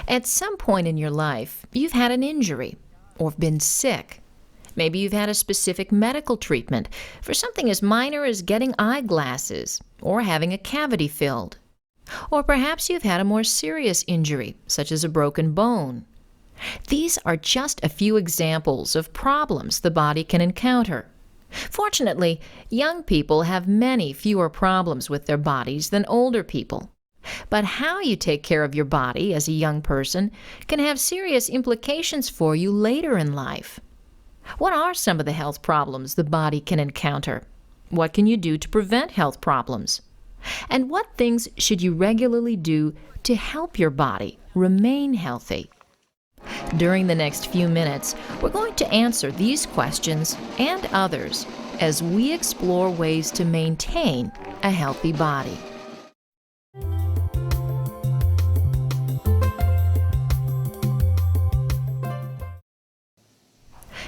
At some point in your life, you've had an injury or been sick. Maybe you've had a specific medical treatment for something as minor as getting eyeglasses or having a cavity filled. Or perhaps you've had a more serious injury, such as a broken bone. These are just a few examples of problems the body can encounter. Fortunately, young people have many fewer problems with their bodies than older people. But how you take care of your body as a young person can have serious implications for you later in life. What are some of the health problems the body can encounter? What can you do to prevent health problems? And what things should you regularly do to help your body remain healthy? During the next few minutes, we're going to answer these questions and others as we explore ways to maintain a healthy body.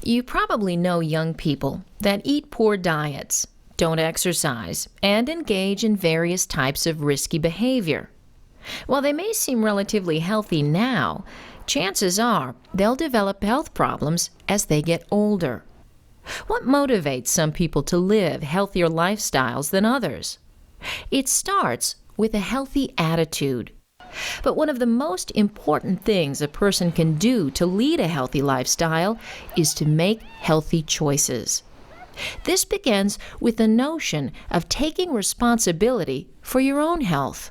You probably know young people that eat poor diets, don't exercise, and engage in various types of risky behavior. While they may seem relatively healthy now, chances are they'll develop health problems as they get older. What motivates some people to live healthier lifestyles than others? It starts with a healthy attitude. But one of the most important things a person can do to lead a healthy lifestyle is to make healthy choices. This begins with the notion of taking responsibility for your own health.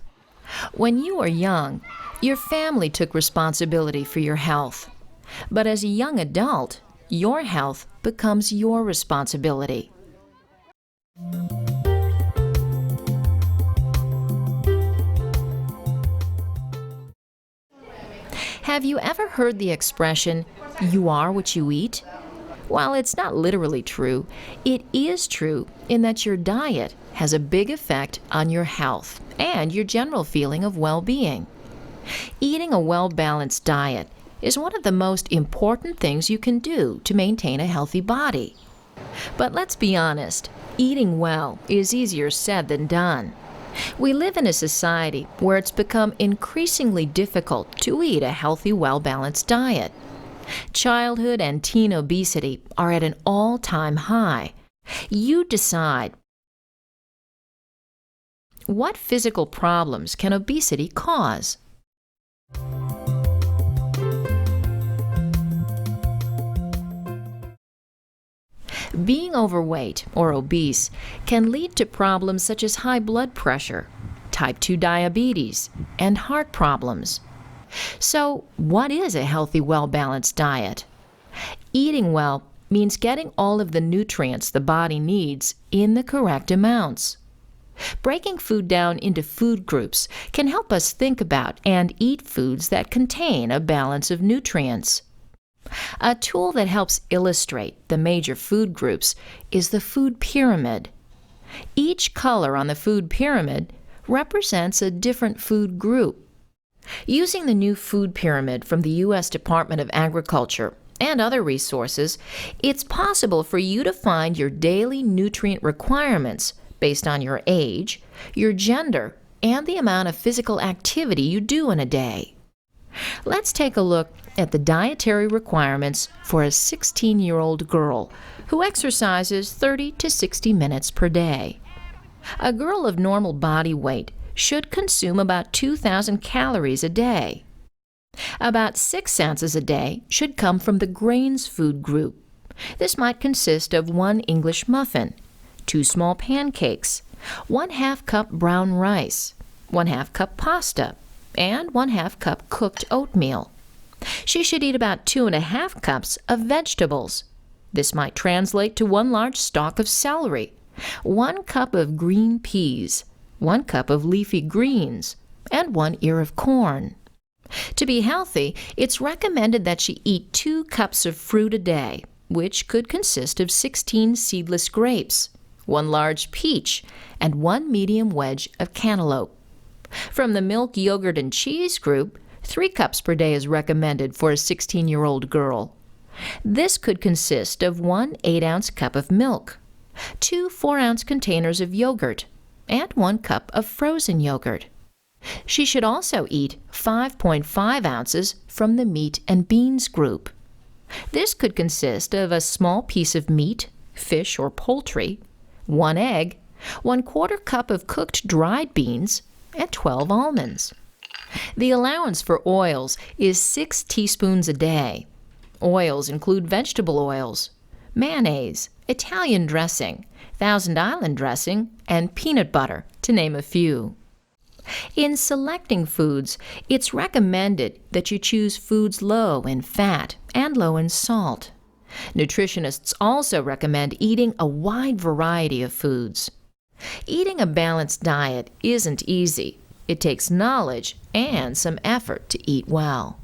When you were young, your family took responsibility for your health. But as a young adult, your health becomes your responsibility. Have you ever heard the expression, "You are what you eat"? While it's not literally true, it is true in that your diet has a big effect on your health and your general feeling of well-being. Eating a well-balanced diet is one of the most important things you can do to maintain a healthy body. But let's be honest, eating well is easier said than done. We live in a society where it's become increasingly difficult to eat a healthy, well-balanced diet. Childhood and teen obesity are at an all-time high. You decide. What physical problems can obesity cause? Being overweight or obese can lead to problems such as high blood pressure, type 2 diabetes, and heart problems. So, what is a healthy, well-balanced diet? Eating well means getting all of the nutrients the body needs in the correct amounts. Breaking food down into food groups can help us think about and eat foods that contain a balance of nutrients. A tool that helps illustrate the major food groups is the food pyramid. Each color on the food pyramid represents a different food group. Using the new food pyramid from the U.S. Department of Agriculture and other resources, it's possible for you to find your daily nutrient requirements based on your age, your gender, and the amount of physical activity you do in a day. Let's take a look at the dietary requirements for a 16-year-old girl who exercises 30 to 60 minutes per day. A girl of normal body weight should consume about 2,000 calories a day. About 6 ounces a day should come from the grains food group. This might consist of 1 English muffin, 2 small pancakes, 1/2 cup brown rice, 1/2 cup pasta, and 1/2 cup cooked oatmeal. She should eat about 2.5 cups of vegetables. This might translate to 1 large stalk of celery, 1 cup of green peas, 1 cup of leafy greens, and 1 ear of corn. To be healthy, it's recommended that she eat 2 cups of fruit a day, which could consist of 16 seedless grapes, 1 large peach, and 1 medium wedge of cantaloupe. From the milk, yogurt, and cheese group, 3 cups per day is recommended for a 16-year-old girl. This could consist of 1 8-ounce cup of milk, 2 4-ounce containers of yogurt, and 1 cup of frozen yogurt. She should also eat 5.5 ounces from the meat and beans group. This could consist of a small piece of meat, fish or poultry, 1 egg, 1/4 cup of cooked dried beans, and 12 almonds. The allowance for oils is 6 teaspoons a day. Oils include vegetable oils, mayonnaise, Italian dressing, Thousand Island dressing, and peanut butter, to name a few. In selecting foods, it's recommended that you choose foods low in fat and low in salt. Nutritionists also recommend eating a wide variety of foods. Eating a balanced diet isn't easy. It takes knowledge and some effort to eat well.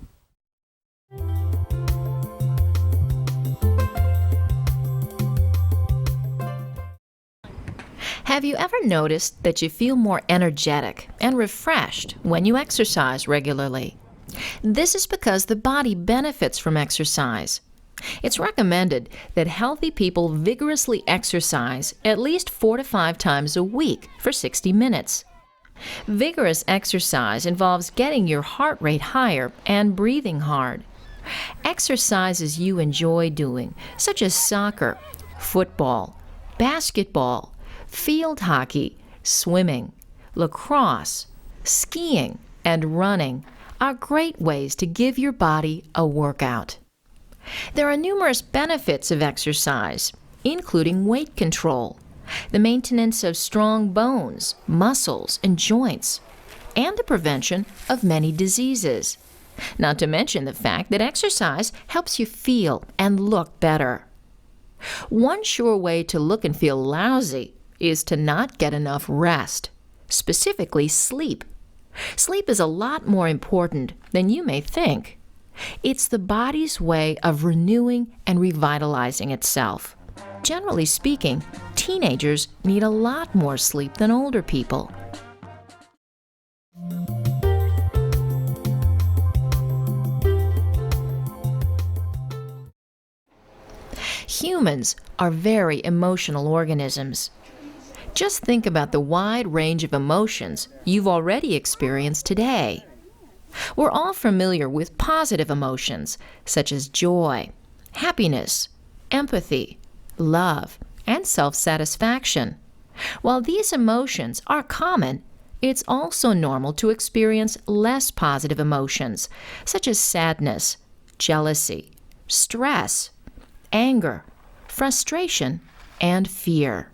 Have you ever noticed that you feel more energetic and refreshed when you exercise regularly? This is because the body benefits from exercise. It's recommended that healthy people vigorously exercise at least 4 to 5 times a week for 60 minutes. Vigorous exercise involves getting your heart rate higher and breathing hard. Exercises you enjoy doing, such as soccer, football, basketball, field hockey, swimming, lacrosse, skiing, and running, are great ways to give your body a workout. There are numerous benefits of exercise, including weight control, the maintenance of strong bones, muscles, and joints, and the prevention of many diseases. Not to mention the fact that exercise helps you feel and look better. One sure way to look and feel lousy is to not get enough rest, specifically sleep. Sleep is a lot more important than you may think. It's the body's way of renewing and revitalizing itself. Generally speaking, teenagers need a lot more sleep than older people. Humans are very emotional organisms. Just think about the wide range of emotions you've already experienced today. We're all familiar with positive emotions such as joy, happiness, empathy, love, and self-satisfaction. While these emotions are common, it's also normal to experience less positive emotions such as sadness, jealousy, stress, anger, frustration, and fear.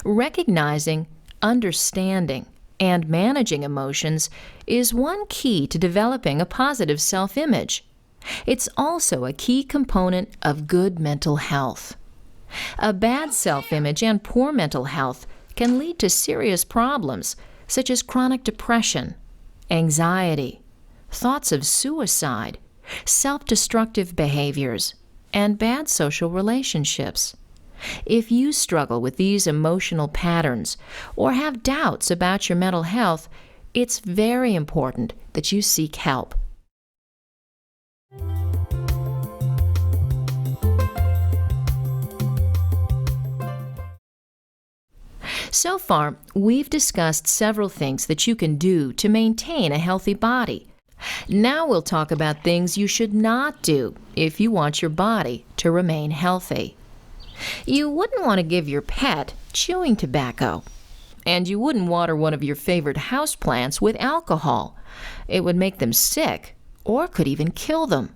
Recognizing, understanding, and managing emotions is one key to developing a positive self-image. It's also a key component of good mental health. A bad self-image and poor mental health can lead to serious problems such as chronic depression, anxiety, thoughts of suicide, self-destructive behaviors, and bad social relationships. If you struggle with these emotional patterns or have doubts about your mental health, it's very important that you seek help. So far, we've discussed several things that you can do to maintain a healthy body. Now we'll talk about things you should not do if you want your body to remain healthy. You wouldn't want to give your pet chewing tobacco, and you wouldn't water one of your favorite houseplants with alcohol. It would make them sick or could even kill them.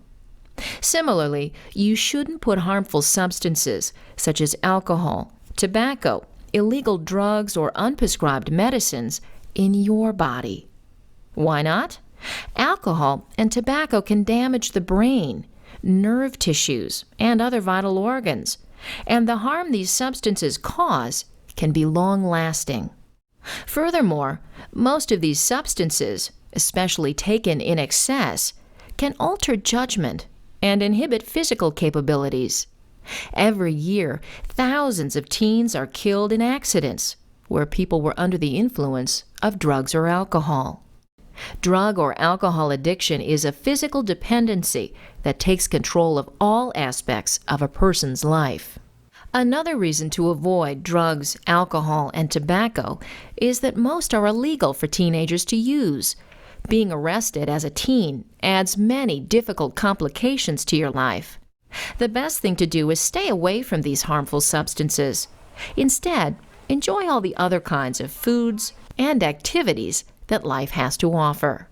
Similarly, you shouldn't put harmful substances such as alcohol, tobacco, illegal drugs, or unprescribed medicines in your body. Why not? Alcohol and tobacco can damage the brain, nerve tissues, and other vital organs, and the harm these substances cause can be long-lasting. Furthermore, most of these substances, especially taken in excess, can alter judgment and inhibit physical capabilities. Every year, thousands of teens are killed in accidents where people were under the influence of drugs or alcohol. Drug or alcohol addiction is a physical dependency that takes control of all aspects of a person's life. Another reason to avoid drugs, alcohol, and tobacco is that most are illegal for teenagers to use. Being arrested as a teen adds many difficult complications to your life. The best thing to do is stay away from these harmful substances. Instead, enjoy all the other kinds of foods and activities that life has to offer.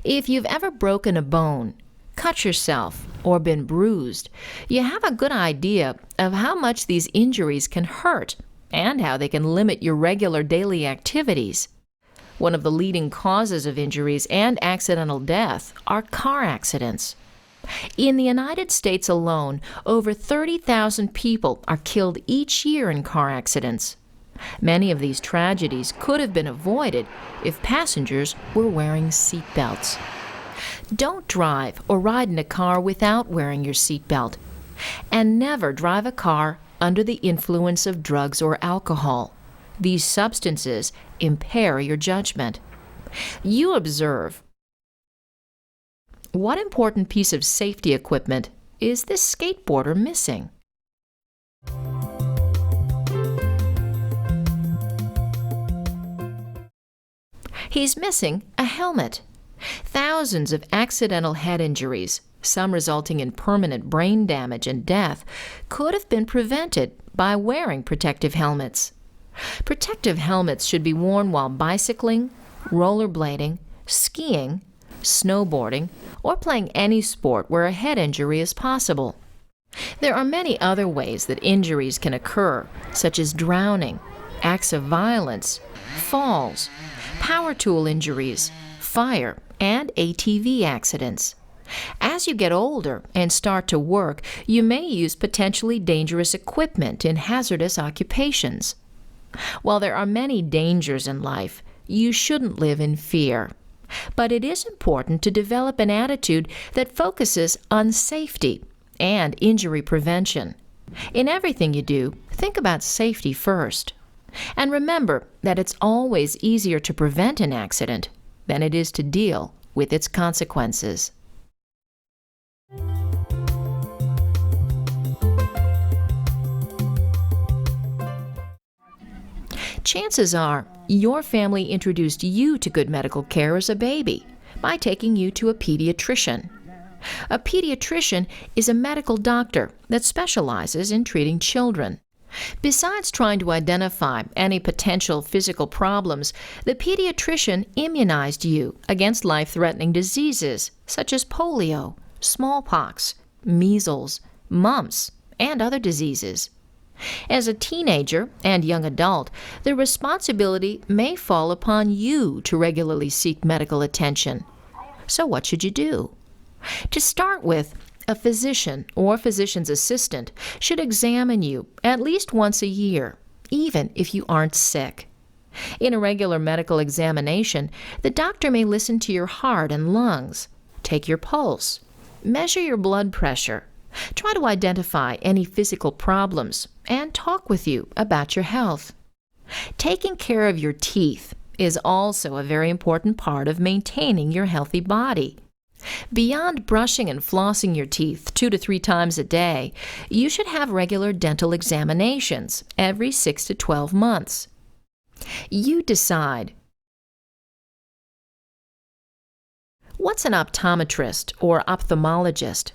If you've ever broken a bone, cut yourself, or been bruised, you have a good idea of how much these injuries can hurt and how they can limit your regular daily activities. One of the leading causes of injuries and accidental death are car accidents. In the United States alone, over 30,000 people are killed each year in car accidents. Many of these tragedies could have been avoided if passengers were wearing seat belts. Don't drive or ride in a car without wearing your seat belt. And never drive a car under the influence of drugs or alcohol. These substances impair your judgment. You observe. What important piece of safety equipment is this skateboarder missing? He's missing a helmet. Thousands of accidental head injuries, some resulting in permanent brain damage and death, could have been prevented by wearing protective helmets. Protective helmets should be worn while bicycling, rollerblading, skiing, snowboarding, or playing any sport where a head injury is possible. There are many other ways that injuries can occur, such as drowning, acts of violence, falls, power tool injuries, fire, and ATV accidents. As you get older and start to work, you may use potentially dangerous equipment in hazardous occupations. While there are many dangers in life, you shouldn't live in fear. But it is important to develop an attitude that focuses on safety and injury prevention. In everything you do, think about safety first. And remember that it's always easier to prevent an accident than it is to deal with its consequences. Chances are your family introduced you to good medical care as a baby by taking you to a pediatrician. A pediatrician is a medical doctor that specializes in treating children. Besides trying to identify any potential physical problems, the pediatrician immunized you against life-threatening diseases such as polio, smallpox, measles, mumps, and other diseases. As a teenager and young adult, the responsibility may fall upon you to regularly seek medical attention. So what should you do? To start with, a physician or physician's assistant should examine you at least once a year, even if you aren't sick. In a regular medical examination, the doctor may listen to your heart and lungs, take your pulse, measure your blood pressure, try to identify any physical problems, and talk with you about your health. Taking care of your teeth is also a very important part of maintaining your healthy body. Beyond brushing and flossing your teeth 2 to 3 times a day, you should have regular dental examinations every 6 to 12 months. You decide. What's an optometrist or ophthalmologist?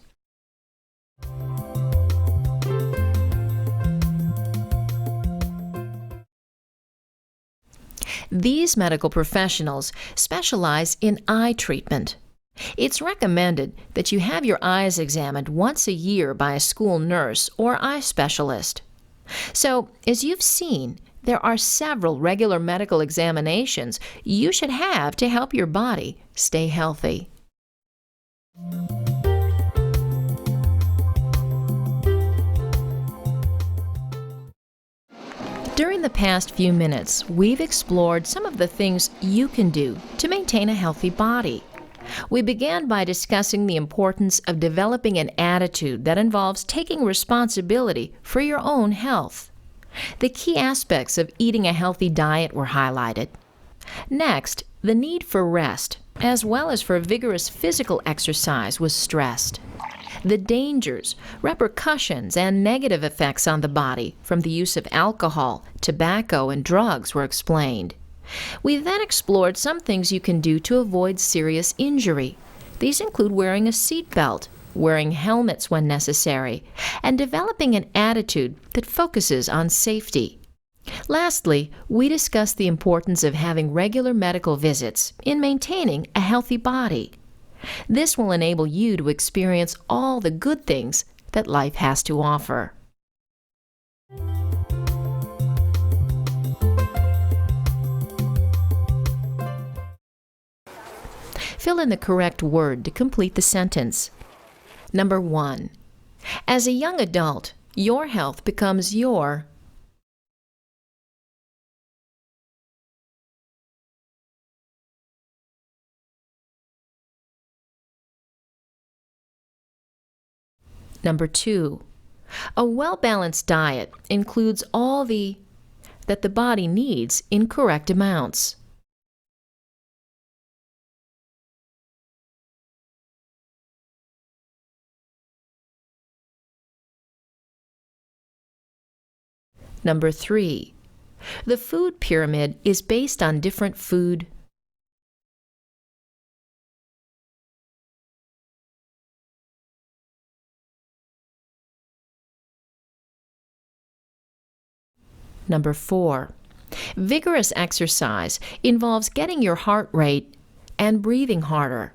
These medical professionals specialize in eye treatment. It's recommended that you have your eyes examined once a year by a school nurse or eye specialist. So, as you've seen, there are several regular medical examinations you should have to help your body stay healthy. During the past few minutes, we've explored some of the things you can do to maintain a healthy body. We began by discussing the importance of developing an attitude that involves taking responsibility for your own health. The key aspects of eating a healthy diet were highlighted. Next, the need for rest, as well as for vigorous physical exercise, was stressed. The dangers, repercussions, and negative effects on the body from the use of alcohol, tobacco, and drugs were explained. We then explored some things you can do to avoid serious injury. These include wearing a seat belt, wearing helmets when necessary, and developing an attitude that focuses on safety. Lastly, we discussed the importance of having regular medical visits in maintaining a healthy body. This will enable you to experience all the good things that life has to offer. Fill in the correct word to complete the sentence. Number 1. As a young adult, your health becomes your. Number 2. A well-balanced diet includes all that the body needs in correct amounts. Number 3. The food pyramid is based on different food. Number 4. Vigorous exercise involves getting your heart rate and breathing harder.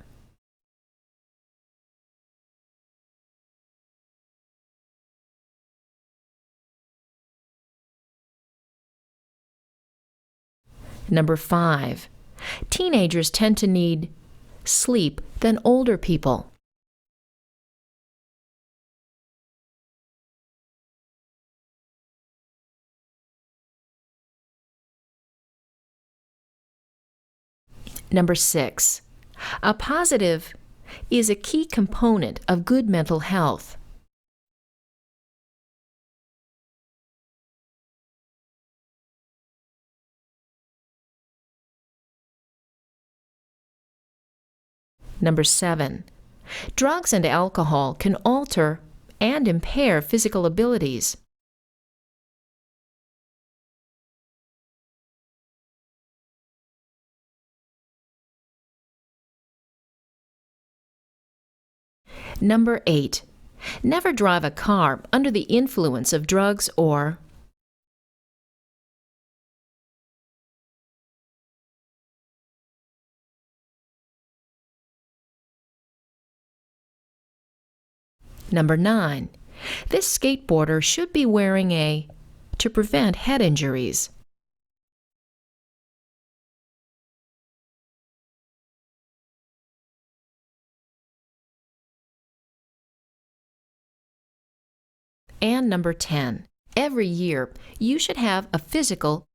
Number 5. Teenagers tend to need sleep than older people. Number 6. A positive is a key component of good mental health. Number 7. Drugs and alcohol can alter and impair physical abilities. Number 8. Never drive a car under the influence of drugs or. Number 9. This skateboarder should be wearing a to prevent head injuries. And number 10. Every year, you should have a physical